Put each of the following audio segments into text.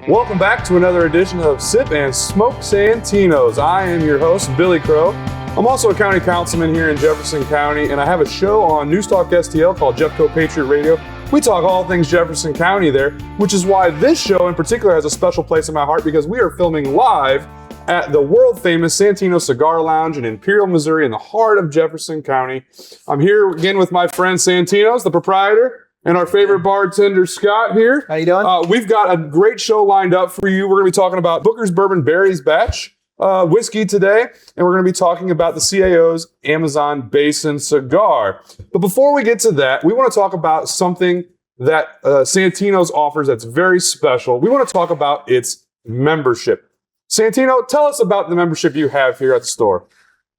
Welcome back to another edition of Sip and Smoke Santino's. I am your host, Billy Crow. I'm also a county councilman here in Jefferson County, and I have a show on News Talk STL called Jeffco Patriot Radio. We talk all things Jefferson County there, which is why this show in particular has a special place in my heart, because we are filming live at the world-famous Santino Cigar Lounge in Imperial, Missouri, in the heart of Jefferson County. I'm here again with my friend Santino's, the proprietor, and our favorite bartender, Scott, here. How you doing? We've got a great show lined up for you. We're going to be talking about Bookers Bourbon Berries Batch whiskey today, and we're going to be talking about the CAO's Amazon Basin cigar. But before we get to that, we want to talk about something that Santino's offers that's very special. We want to talk about its membership. Santino, tell us about the membership you have here at the store.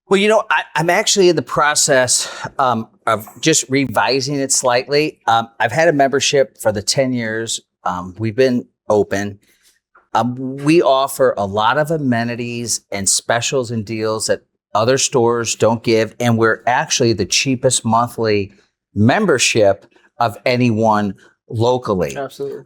Well, you know, I'm actually in the process of just revising it slightly. I've had a membership for the 10 years we've been open. We offer a lot of amenities and specials and deals that other stores don't give, and we're actually the cheapest monthly membership of anyone locally. Absolutely.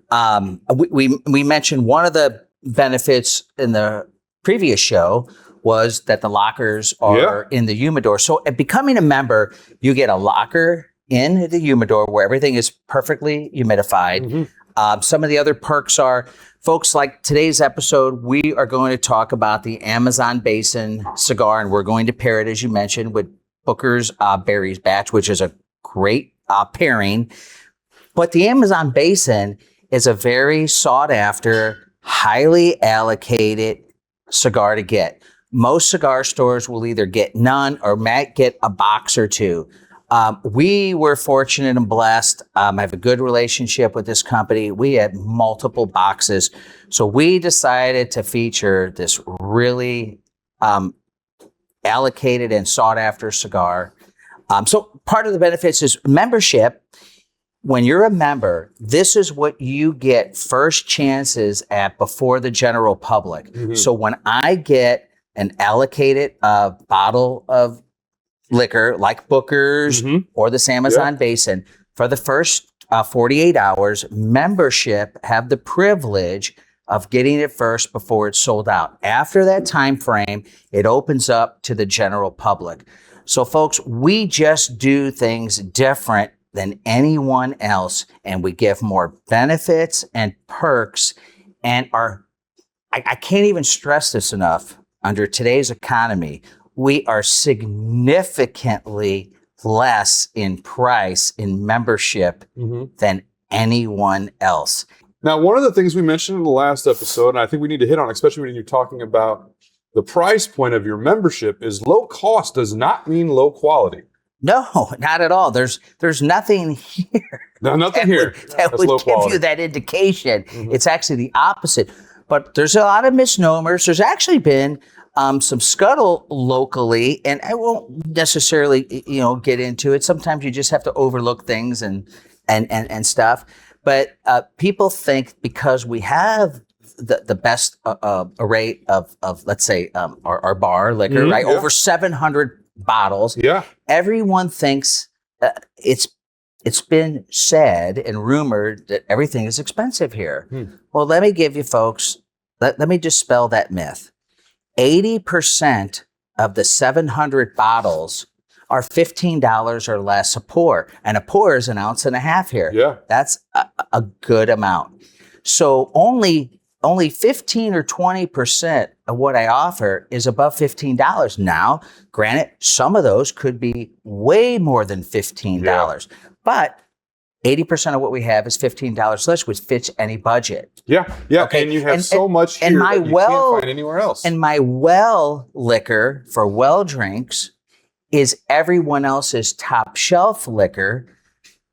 We mentioned one of the benefits in the previous show was that the lockers are in the humidor. So at becoming a member, you get a locker in the humidor where everything is perfectly humidified. Mm-hmm. Some of the other perks are, folks, like today's episode, we are going to talk about the Amazon Basin cigar, and we're going to pair it, as you mentioned, with Bookers Berries Batch, which is a great pairing. But the Amazon Basin is a very sought after, highly allocated cigar to get. Most cigar stores will either get none or might get a box or two. We were fortunate and blessed. I have a good relationship with this company. We had multiple boxes. So we decided to feature this really allocated and sought after cigar. So part of the benefits is membership. When you're a member, this is what you get first chances at before the general public. Mm-hmm. So when I get an allocated bottle of liquor like Booker's or the Amazon Basin, for the first 48 hours, membership have the privilege of getting it first before it's sold out. After that time frame, it opens up to the general public. So folks, we just do things different than anyone else, and we give more benefits and perks, and I can't even stress this enough. Under today's economy, we are significantly less in price in membership than anyone else. Now, one of the things we mentioned in the last episode, and I think we need to hit on, especially when you're talking about the price point of your membership, is low cost does not mean low quality. No, not at all. There's nothing here. No, nothing here that would give you that indication. Mm-hmm. It's actually the opposite. But there's a lot of misnomers. There's actually been some scuttle locally, and I won't necessarily, get into it. Sometimes you just have to overlook things and stuff. But people think because we have the best array of let's say our bar liquor, right? Yeah. Over 700 bottles. Yeah. Everyone thinks it's been said and rumored that everything is expensive here. Well, let me give you folks, let me dispel that myth. 80% of the 700 bottles are $15 or less a pour. And a pour is 1.5 ounces here. Yeah. That's a good amount. So only 15 or 20% of what I offer is above $15. Now, granted, some of those could be way more than $15, but 80% of what we have is $15 less, which fits any budget. Yeah. Okay? And you have so much here that you can't find anywhere else. And my well liquor for well drinks is everyone else's top shelf liquor.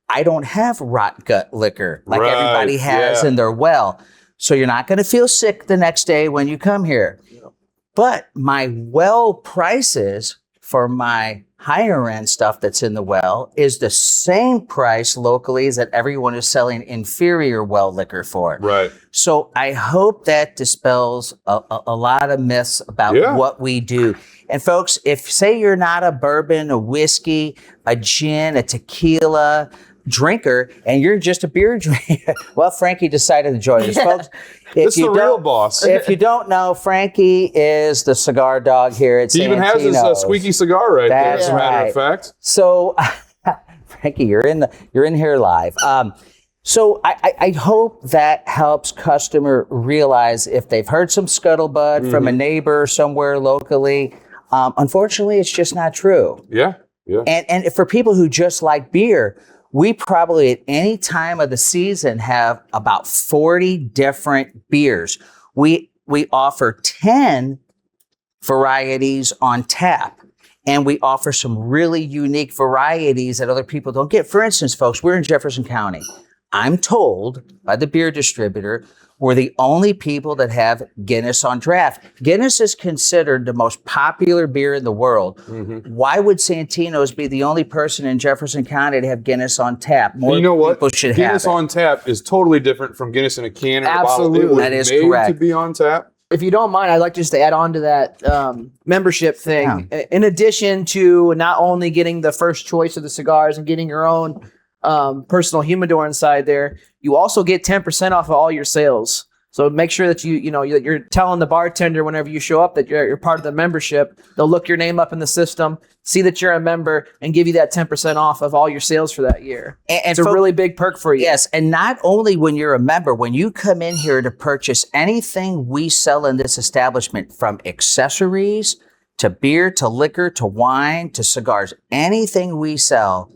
I don't have rot gut liquor like everybody has in their well. So you're not going to feel sick the next day when you come here. But my well prices for my higher end stuff that's in the well is the same price locally as that everyone is selling inferior well liquor for. Right. So I hope that dispels a lot of myths about what we do. And folks, if say you're not a bourbon, a whiskey, a gin, a tequila, drinker and you're just a beer drinker. Well, Frankie decided to join us, folks. It's the real boss. If you don't know, Frankie is the cigar dog here at He even has his squeaky cigar right there, as a matter of fact. So, Frankie, you're in here live. So I hope that helps customer realize if they've heard some scuttlebutt from a neighbor somewhere locally. Unfortunately, it's just not true. Yeah. And for people who just like beer, we probably at any time of the season have about 40 different beers. We offer 10 varieties on tap, and we offer some really unique varieties that other people don't get. For instance, folks, we're in Jefferson County. I'm told by the beer distributor we're the only people that have Guinness on draft. Guinness is considered the most popular beer in the world. Why would Santino's be the only person in Jefferson County to have Guinness on tap? More you know what? People should Guinness have it. on tap is totally different from Guinness in a can or Absolutely. a bottle. It was That is made correct. to be on tap. If you don't mind, I'd like just to add on to that membership thing. In addition to not only getting the first choice of the cigars and getting your own personal humidor inside there, you also get 10% off of all your sales. So make sure that you're telling the bartender whenever you show up that you're part of the membership. They'll look your name up in the system, see that you're a member, and give you that 10% off of all your sales for that year. And it's a really big perk for you. Yes, and not only when you're a member, when you come in here to purchase anything we sell in this establishment, from accessories to beer to liquor to wine to cigars, anything we sell,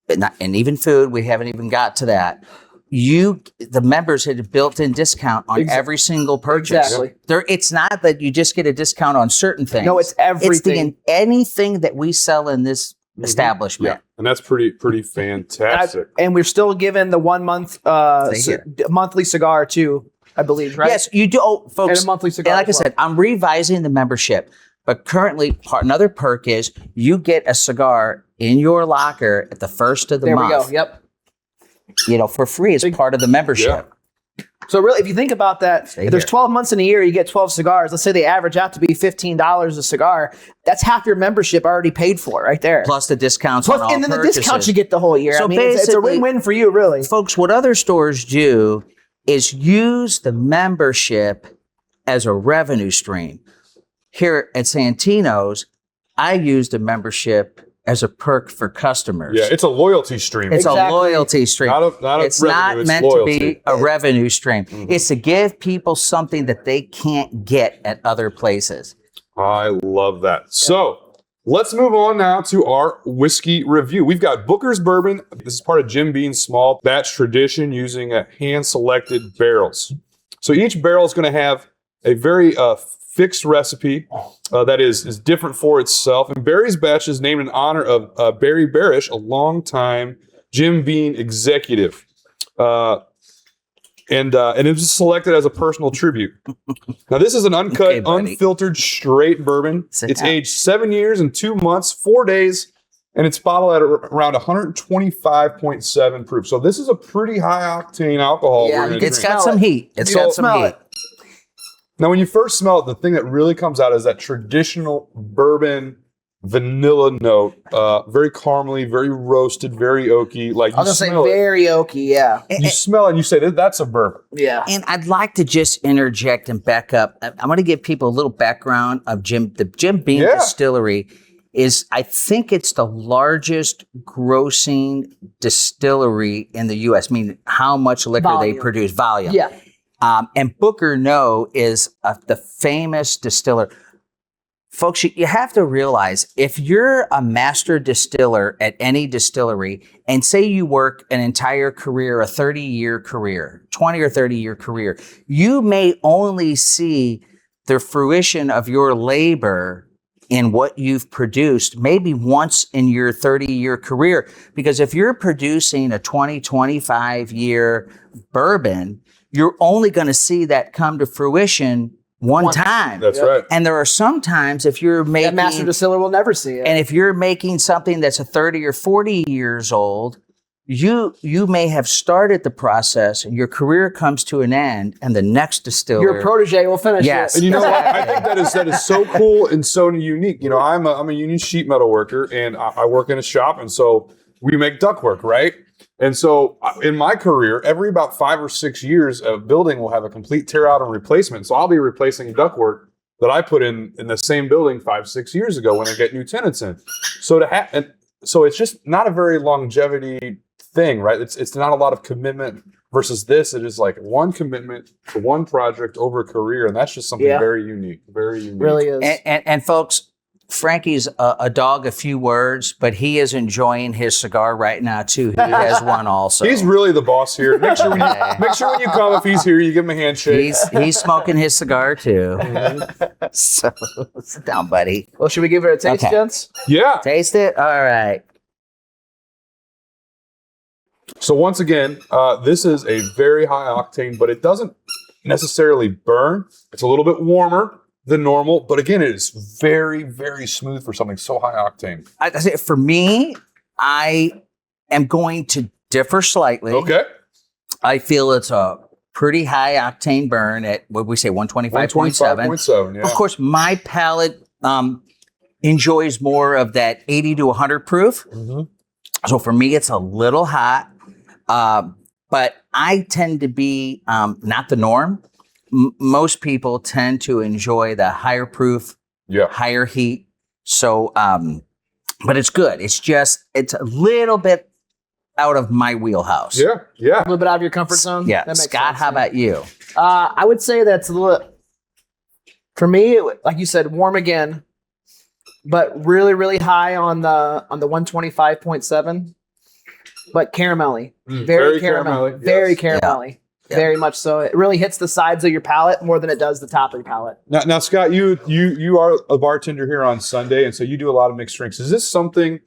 and even food, we haven't even got to that. The members had a built-in discount on every single purchase. Exactly. It's not that you just get a discount on certain things. No, it's everything. It's anything that we sell in this establishment. Yeah, and that's pretty fantastic. And we're still giving the 1 month monthly cigar too, I believe, right? Yes, you do, folks. And a monthly cigar. And like I said, I'm revising the membership, but currently another perk is you get a cigar in your locker at the first of the month. There we go. Yep. For free as part of the membership. Yeah. So really, if you think about that, if there's 12 months in a year, you get 12 cigars. Let's say they average out to be $15 a cigar. That's half your membership already paid for right there. Plus the discounts on all and then purchases. the discounts you get the whole year. So it's a win-win for you, really. Folks, what other stores do is use the membership as a revenue stream. Here at Santino's, I use the membership as a perk for customers. Yeah, it's a loyalty stream. It's a loyalty stream. It's not revenue, meant to be a revenue stream. It's to give people something that they can't get at other places. I love that. So let's move on now to our whiskey review. We've got Bookers Bourbon. This is part of Jim Beam's small batch tradition using hand-selected barrels. So each barrel is going to have a very fixed recipe that is different for itself. And Barry's batch is named in honor of Barry Barish, a longtime Jim Beam executive. And it was selected as a personal tribute. Now, this is an uncut, unfiltered, straight bourbon. It's aged 7 years and 2 months, 4 days, and it's bottled at around 125.7 proof. So this is a pretty high octane alcohol. Yeah, it's got some heat. It's got some heat. Now, when you first smell it, the thing that really comes out is that traditional bourbon vanilla note. Very caramely, very roasted, very oaky. Like I was going to say very oaky, yeah. You smell it and you say, that's a bourbon. Yeah. And I'd like to just interject and back up. I'm going to give people a little background of the Jim Beam Distillery. I think it's the largest grossing distillery in the U.S. I mean, how much liquor they produce, volume. Yeah. And Booker No is the famous distiller. Folks, you have to realize if you're a master distiller at any distillery and say you work an entire career, a 30-year career, 20 or 30-year career, you may only see the fruition of your labor in what you've produced maybe once in your 30-year career. Because if you're producing a 20, 25-year bourbon, you're only going to see that come to fruition one time. That's right. And there are some times if you're making... That master distiller will never see it. And if you're making something that's a 30 or 40 years old, you may have started the process and your career comes to an end and the next distiller... Your protege will finish Yes. it. And you know what? I think that is so cool and so unique. You know, I'm a union sheet metal worker and I work in a shop, and so we make ductwork, right? And so in my career, every about 5 or 6 years, a building will have a complete tear out and replacement. So I'll be replacing ductwork that I put in the same building 5, 6 years ago when I get new tenants in. So so it's just not a very longevity thing, right? It's not a lot of commitment versus this. It is like one commitment to one project over a career, and that's just something very unique, very unique. Really is. And folks, Frankie's a dog a few words, but he is enjoying his cigar right now too. He has one also. He's really the boss here. Make sure when you come, if he's here, you give him a handshake. He's smoking his cigar too. So sit down, buddy. Well, should we give it a taste, gents? Yeah. Taste it. All right. So once again, this is a very high octane, but it doesn't necessarily burn. It's a little bit warmer than normal, but again, it is very, very smooth for something so high octane. I say for me, I am going to differ slightly. Okay. I feel it's a pretty high octane burn at what we say 125.7. 125.7, yeah. Of course, my palate enjoys more of that 80 to 100 proof. Mm-hmm. So for me, it's a little hot, but I tend to be not the norm. Most people tend to enjoy the higher proof, higher heat. So, but it's good. It's a little bit out of my wheelhouse. Yeah. A little bit out of your comfort zone. Yeah. That makes Scott, sense. how about you? I would say that's a little, for me, like you said, warm again, but really, really high on the 125.7, but caramelly, very caramelly, very caramelly. Yeah. Very much so. It really hits the sides of your palate more than it does the top of your palate. Now, Scott, you are a bartender here on Sunday, and so you do a lot of mixed drinks. Is this something,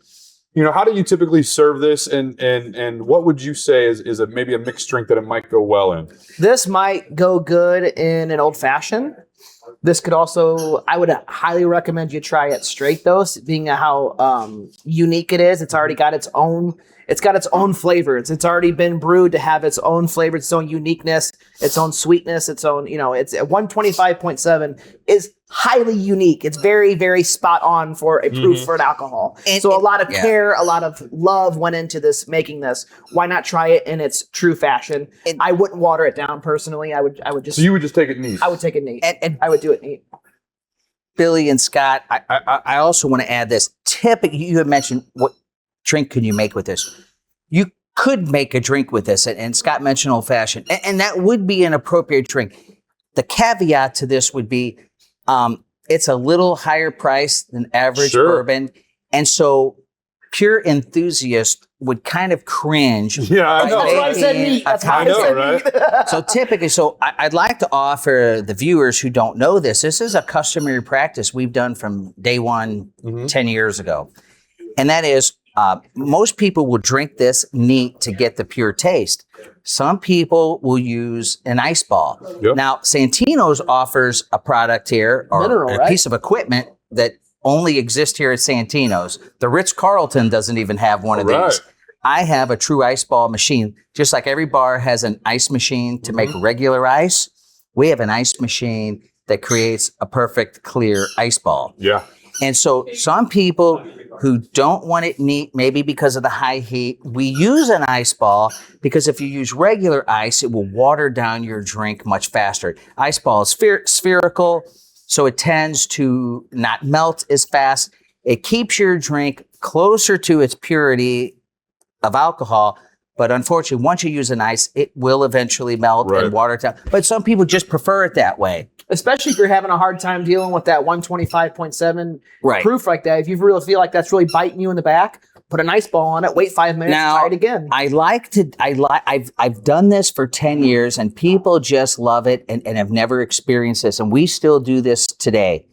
how do you typically serve this, and what would you say is maybe a mixed drink that it might go well in? This might go good in an old fashioned. This could also, I would highly recommend you try it straight though, being how unique it is. It's already got its own flavors. It's already been brewed to have its own flavor, its own uniqueness, its own sweetness, its own, it's 125.7 is highly unique. It's very, very spot on for a proof for an alcohol. So a lot of care, a lot of love went into this, making this. Why not try it in its true fashion? I wouldn't water it down personally. I would just. So you would just take it neat. I would take it neat. And I would do it neat. Billy and Scott, I also want to add this. Typically, you had mentioned what drink can you make with this? You could make a drink with this, and Scott mentioned old fashioned, and that would be an appropriate drink. The caveat to this would be it's a little higher price than average bourbon, and so pure enthusiasts would kind of cringe. Yeah, I know. That's why I said neat. That's why I know, right? So typically, I'd like to offer the viewers who don't know this. This is a customary practice we've done from day one 10 years ago, and that is. Most people will drink this neat to get the pure taste. Some people will use an ice ball. Yep. Now, Santino's offers a product here, or a piece of equipment that only exists here at Santino's. The Ritz-Carlton doesn't even have one of these. I have a true ice ball machine. Just like every bar has an ice machine to make regular ice, we have an ice machine that creates a perfect clear ice ball. Yeah. And so some people who don't want it neat, maybe because of the high heat, we use an ice ball because if you use regular ice, it will water down your drink much faster. Ice ball is spherical, so it tends to not melt as fast. It keeps your drink closer to its purity of alcohol, but unfortunately, once you use an ice, it will eventually melt and water it down. But some people just prefer it that way. Especially if you're having a hard time dealing with that 125.7 proof like that. If you really feel like that's really biting you in the back, put an ice ball on it, wait 5 minutes, try it again. I've done this for 10 years and people just love it and have never experienced this. And we still do this today.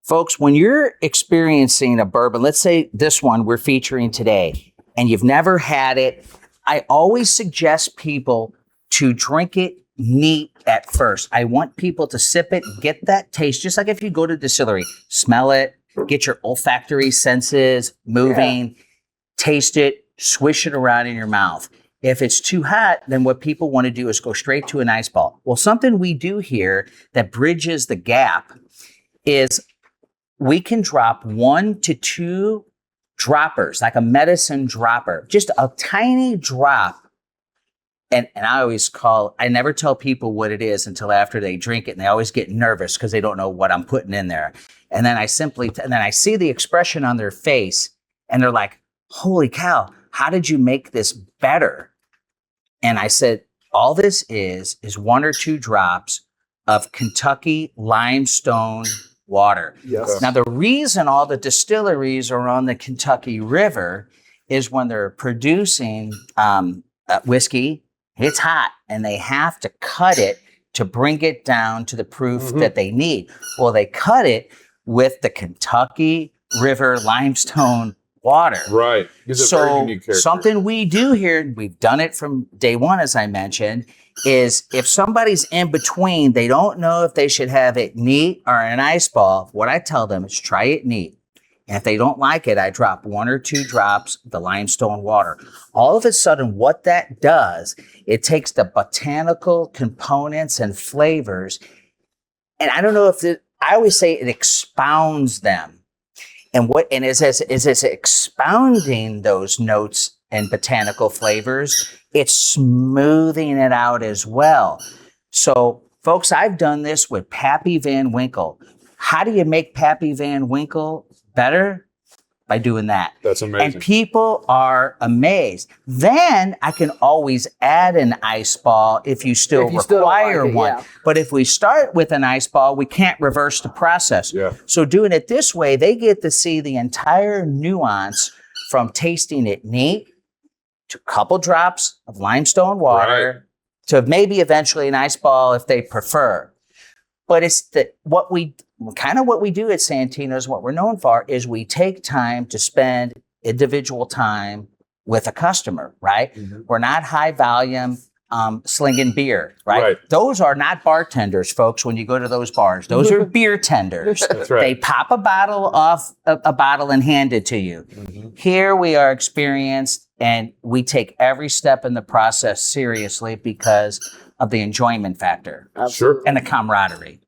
Folks, when you're experiencing a bourbon, let's say this one we're featuring today, and you've never had it, I always suggest people to drink it neat at first. I want people to sip it, get that taste, just like if you go to distillery, smell it, get your olfactory senses moving, taste it, swish it around in your mouth. If it's too hot, then what people want to do is go straight to an ice ball. Well, something we do here that bridges the gap is we can drop 1 to 2 droppers, like a medicine dropper, just a tiny drop. And I never tell people what it is until after they drink it, and they always get nervous because they don't know what I'm putting in there. And then I see the expression on their face, and they're like, holy cow, how did you make this better? And I said, all this is 1 or 2 drops of Kentucky limestone water. Yes. Now, the reason all the distilleries are on the Kentucky River is when they're producing whiskey, it's hot, and they have to cut it to bring it down to the proof that they need. Well, they cut it with the Kentucky River limestone water. Right. Gives a very unique character. Something we do here, we've done it from day one, as I mentioned, is if somebody's in between, they don't know if they should have it neat or an ice ball, what I tell them is try it neat. And if they don't like it, I drop 1 or 2 drops of the limestone water. All of a sudden, what that does, it takes the botanical components and flavors, and I don't know if I always say it expounds them. And as it's expounding those notes and botanical flavors, it's smoothing it out as well. So, folks, I've done this with Pappy Van Winkle. How do you make Pappy Van Winkle better? By doing that. That's amazing. And people are amazed. Then I can always add an ice ball if you still require one. Yeah. But if we start with an ice ball, we can't reverse the process. Yeah. So doing it this way, they get to see the entire nuance from tasting it neat to a couple drops of limestone water to maybe eventually an ice ball if they prefer. But it's what we do at Santino's, what we're known for, is we take time to spend individual time with a customer, right? Mm-hmm. We're not high volume slinging beer, right? Those are not bartenders, folks, when you go to those bars. Those are beer tenders. That's right. They pop a bottle off a bottle and hand it to you. Mm-hmm. Here we are experienced, and we take every step in the process seriously because of the enjoyment factor. Sure. And the camaraderie.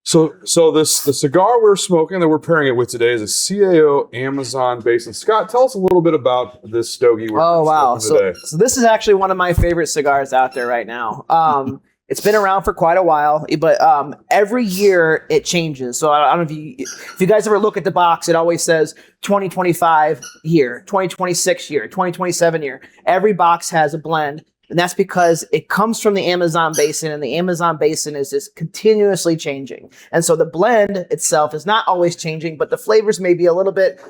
So the cigar we're smoking that we're pairing it with today is a CAO Amazon Basin. Scott, tell us a little bit about this stogie we're smoking today. So this is actually one of my favorite cigars out there right now. It's been around for quite a while, but every year it changes. So I don't know if you guys ever look at the box, it always says 2025 year, 2026 year, 2027 year. Every box has a blend. And that's because it comes from the Amazon Basin, and the Amazon Basin is just continuously changing. And so the blend itself is not always changing, but the flavors may be a little bit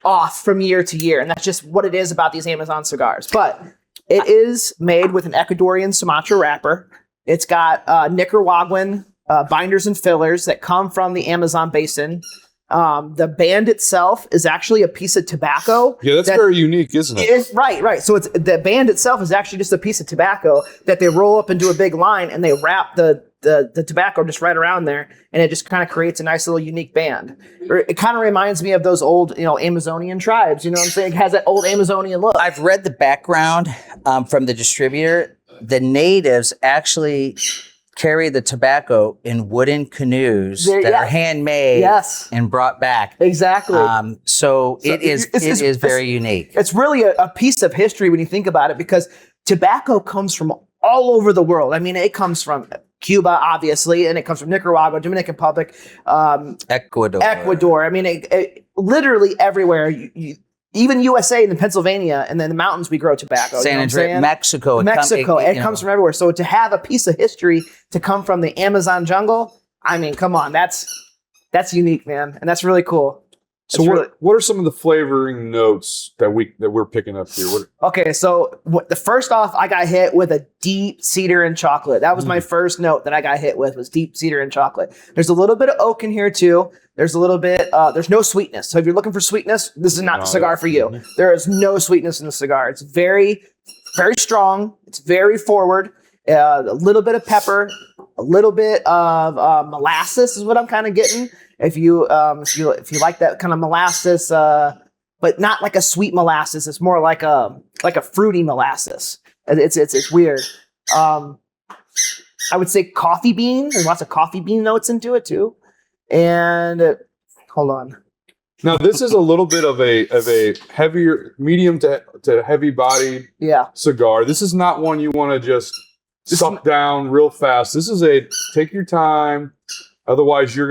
off from year to year. And that's just what it is about these Amazon cigars. But it is made with an Ecuadorian Sumatra wrapper. It's got Nicaraguan binders and fillers that come from the Amazon Basin. The band itself is actually a piece of tobacco. Yeah, that's very unique, isn't it? Right. So the band itself is actually just a piece of tobacco that they roll up into a big line, and they wrap the tobacco just right around there, and it just kind of creates a nice little unique band. It kind of reminds me of those old, Amazonian tribes. You know what I'm saying? It has that old Amazonian look. I've read the background from the distributor. The natives actually carry the tobacco in wooden canoes that are handmade and brought back. Exactly. So it is very unique. It's really a piece of history when you think about it, because tobacco comes from all over the world. I mean, it comes from Cuba, obviously, and it comes from Nicaragua, Dominican Republic, Ecuador. I mean, it literally everywhere. Even USA and then Pennsylvania, and then the mountains, we grow tobacco. San Andreas, Mexico. It comes from everywhere. So to have a piece of history to come from the Amazon jungle, I mean, come on, that's unique, man, and that's really cool. So what are some of the flavoring notes that we're picking up here? Okay, so the first off, I got hit with a deep cedar and chocolate. That was my first note that I got hit with, was deep cedar and chocolate. There's a little bit of oak in here too. There's a little bit, there's no sweetness. So if you're looking for sweetness, this is not the cigar for you. There is no sweetness in the cigar. It's very, very strong. It's very forward. A little bit of pepper, a little bit of molasses is what I'm kind of getting. If you like that kind of molasses, but not like a sweet molasses, it's more like a fruity molasses. It's weird. I would say coffee bean. There's lots of coffee bean notes into it too. And hold on. Now this is a little bit of a heavier, medium to heavy bodied cigar. This is not one you want to just suck down real fast. This is take your time. Otherwise, you're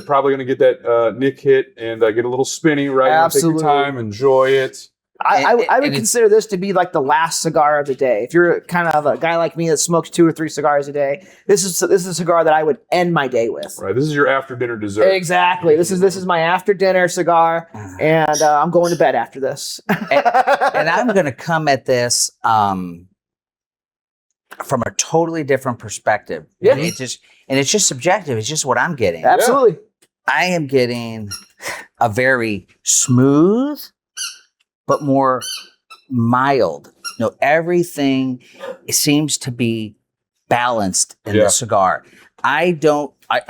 probably gonna get that nick hit and get a little spinny, right? Absolutely. Take your time, enjoy it. I would consider this to be like the last cigar of the day. If you're kind of a guy like me that smokes 2 or 3 cigars a day, this is a cigar that I would end my day with. Right. This is your after dinner dessert. Exactly. This is my after dinner cigar, and I'm going to bed after this. and I'm going to come at this from a totally different perspective. Yeah. And it's just subjective. It's just what I'm getting. Absolutely. I am getting a very smooth, but more mild. Everything seems to be balanced in the cigar. I'm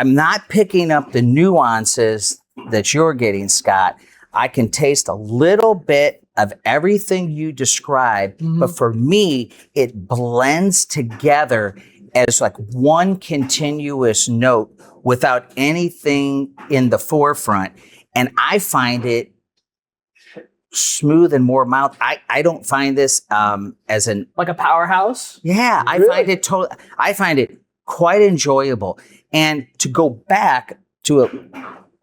not picking up the nuances that you're getting, Scott. I can taste a little bit of everything you described, but for me, it blends together as like one continuous note without anything in the forefront. And I find it smooth and more mild. I don't find this as like a powerhouse. Yeah, really? I find it quite enjoyable. And to go back to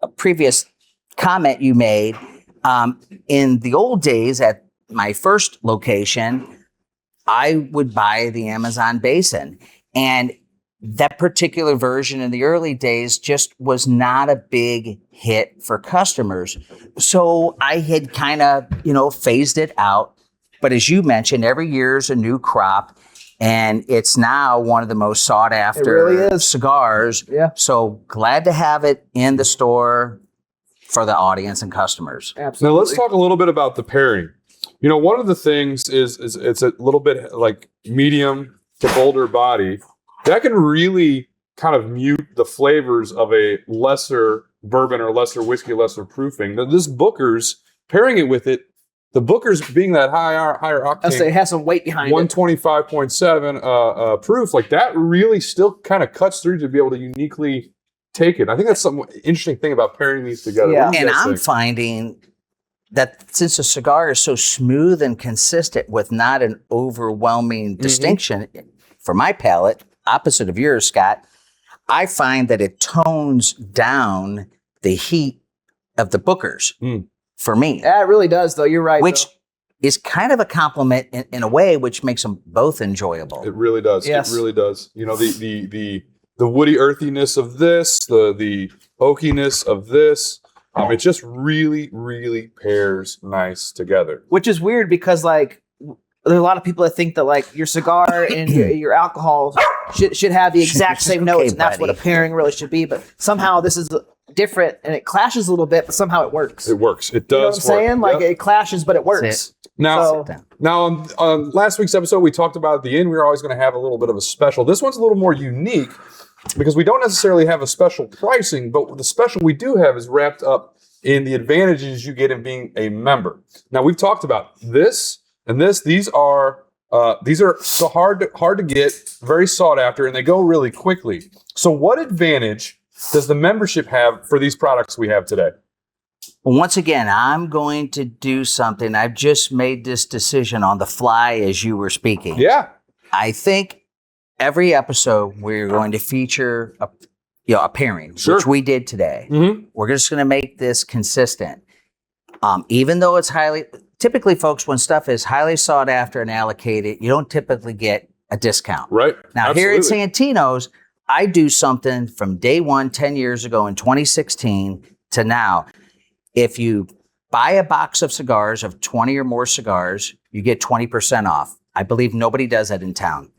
a previous comment you made, in the old days at my first location, I would buy the Amazon Basin. And that particular version in the early days just was not a big hit for customers. So I had kind of, phased it out. But as you mentioned, every year is a new crop. And it's now one of the most sought after cigars. Yeah. So glad to have it in the store for the audience and customers. Absolutely. Now let's talk a little bit about the pairing. One of the things is it's a little bit like medium to bolder body. That can really kind of mute the flavors of a lesser bourbon or lesser whiskey, lesser proofing. Now, this Bookers, pairing it with it, the Bookers being that higher octane. I'll say it has some weight behind 125.7 proof, like that really still kind of cuts through to be able to uniquely take it. I think that's some interesting thing about pairing these together. Yeah. And I'm finding that since a cigar is so smooth and consistent with not an overwhelming distinction, for my palate, opposite of yours, Scott, I find that it tones down the heat of the Bookers for me. Yeah, it really does, though. You're right. Which is kind of a compliment in a way, which makes them both enjoyable. It really does. Yes. It really does. The woody earthiness of this, the oakiness of this, it just really, really pairs nice together. Which is weird because, there's a lot of people that think that, your cigar and your alcohol should have the exact same notes, and that's what a pairing really should be. But somehow this is different, and it clashes a little bit, but somehow it works. It works. It You know does what I'm saying? work. It clashes, but it works. Now on last week's episode, we talked about at the end, we were always going to have a little bit of a special. This one's a little more unique because we don't necessarily have a special pricing, but the special we do have is wrapped up in the advantages you get in being a member. Now, we've talked about this and this. These are so hard to get, very sought after, and they go really quickly. So what advantage does the membership have for these products we have today? Well, once again, I'm going to do something. I've just made this decision on the fly as you were speaking. Yeah. I think every episode we're going to feature a pairing, which we did today. We're just going to make this consistent. Even though it's typically, folks, when stuff is highly sought after and allocated, you don't typically get a discount. Right. Now, here at Santino's, I do something from day one, 10 years ago in 2016 to now. If you buy a box of cigars, of 20 or more cigars, you get 20% off. I believe nobody does that in town.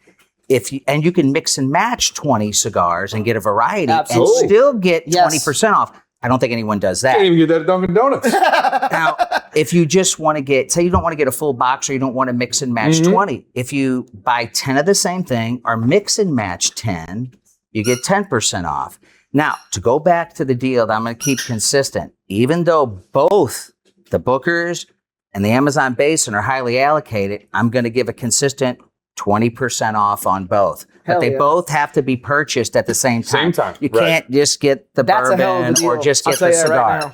And you can mix and match 20 cigars and get a variety and still get 20% off. I don't think anyone does that. Can't even get that at Dunkin' Donuts. Now, if you just want to say you don't want to get a full box or you don't want to mix and match 20, if you buy 10 of the same thing or mix and match 10, you get 10% off. Now, to go back to the deal that I'm going to keep consistent, even though both the Bookers and the Amazon Basin are highly allocated, I'm going to give a consistent 20% off on both. But they both have to be purchased at the same time. You can't just get the bourbon or just get the cigar.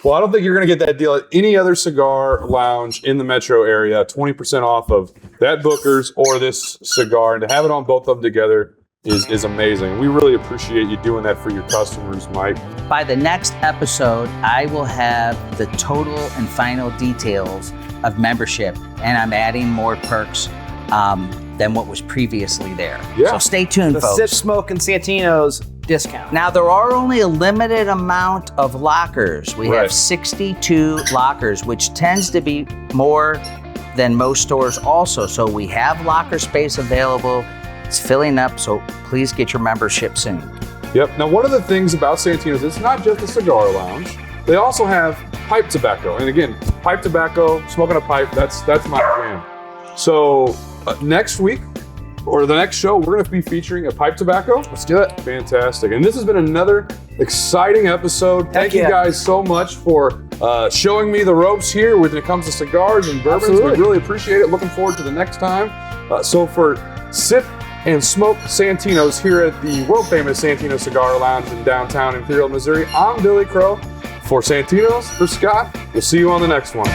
Well, I don't think you're going to get that deal at any other cigar lounge in the metro area. 20% off of that Bookers or this cigar, and to have it on both of them together is amazing. We really appreciate you doing that for your customers, Mike. By the next episode, I will have the total and final details of membership, and I'm adding more perks than what was previously there. Yeah. So stay tuned, The folks. Sip, Smoke, and Santino's discount. Now, there are only a limited amount of lockers. We Right. have 62 lockers, which tends to be more than most stores also. So we have locker space available. It's filling up, so please get your membership soon. Yep. Now, one of the things about Santino's, it's not just a cigar lounge. They also have pipe tobacco. And again, pipe tobacco, smoking a pipe, that's my jam. So next week, or the next show, we're going to be featuring a pipe tobacco. Let's do it. Fantastic. And this has been another exciting episode. Thank you yeah. guys so much for showing me the ropes here when it comes to cigars and bourbons. Absolutely. We really appreciate it. Looking forward to the next time. So for Sip and Smoke Santino's here at the world famous Santino Cigar Lounge in downtown Imperial, Missouri, I'm Billy Crow. For Santino's, for Scott, we'll see you on the next one.